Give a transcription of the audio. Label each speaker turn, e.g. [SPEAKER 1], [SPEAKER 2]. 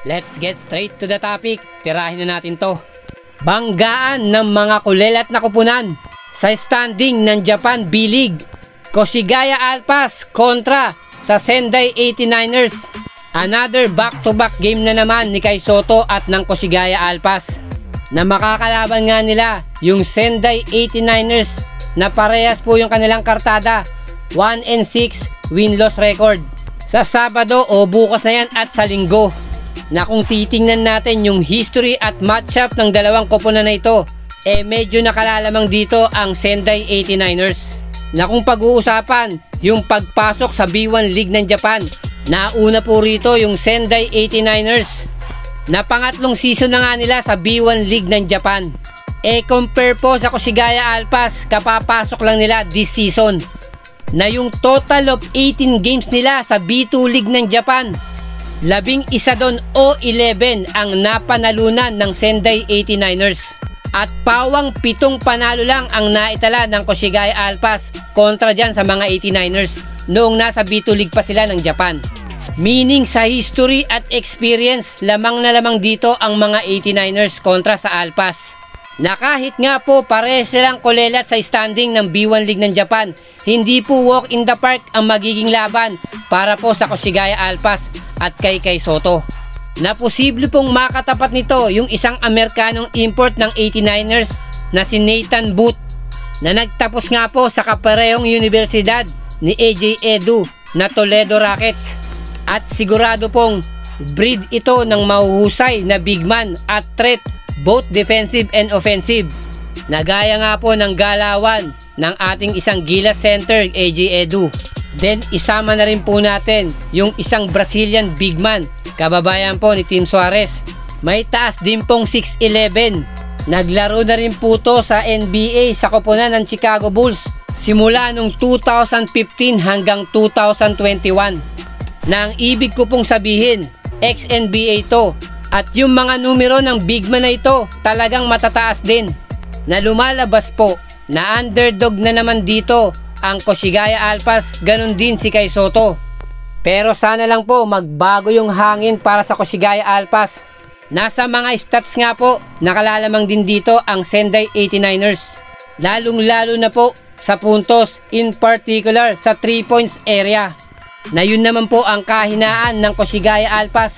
[SPEAKER 1] Let's get straight to the topic. Tirahin na natin to. Banggaan ng mga kulelat na kupunan sa standing ng Japan B-League. Koshigaya Alpas kontra sa Sendai 89ers. Another back-to-back game na naman ni Kai Sotto at ng Koshigaya Alpas, na makakalaban nga nila yung Sendai 89ers na parehas po yung kanilang kartada, 1-6 win-loss record. Sa Sabado o bukas na yan at sa Linggo, na kung titingnan natin yung history at matchup ng dalawang koponan na ito, medyo nakalalamang dito ang Sendai 89ers. Na kung pag-uusapan yung pagpasok sa B1 League ng Japan, nauna po rito yung Sendai 89ers, na pangatlong season na nga nila sa B1 League ng Japan. Compare po sa Koshigaya Alpas, kapapasok lang nila this season, na yung total of 18 games nila sa B2 League ng Japan, 11 doon o 11 ang napanalunan ng Sendai 89ers. At pawang 7 panalo lang ang naitala ng Koshigaya Alpas kontra dyan sa mga 89ers noong nasa B2 League pa sila ng Japan. Meaning sa history at experience, lamang na lamang dito ang mga 89ers kontra sa Alpas. Na kahit nga po pare silang kulelat sa standing ng B1 League ng Japan, hindi po walk in the park ang magiging laban para po sa Koshigaya Alpas at kay Kai Sotto. Na posible pong makatapat nito yung isang Amerikanong import ng 89ers na si Nathan Booth, na nagtapos nga po sa kaparehong universidad ni AJ Edu na Toledo Rockets. At sigurado pong breed ito ng mahuhusay na big man at threat, both defensive and offensive. Nagaya nga po ng galawan ng ating isang Gilas center, AJ Edu. Then isama na rin po natin yung isang Brazilian big man, kababayan po ni Tim Suarez. May taas din pong 6'11". Naglaro na rin po to sa NBA sa koponan ng Chicago Bulls simula nung 2015 hanggang 2021. Na ang ibig ko pong sabihin, ex-NBA to. At yung mga numero ng big man na ito talagang matataas din. Na lumalabas po na underdog na naman dito ang Koshigaya Alpas, ganun din si Kai Sotto. Pero sana lang po magbago yung hangin para sa Koshigaya Alpas. Nasa mga stats nga po, nakalalamang din dito ang Sendai 89ers. Lalong lalo na po sa puntos, in particular sa 3 points area. Na yun naman po ang kahinaan ng Koshigaya Alpas.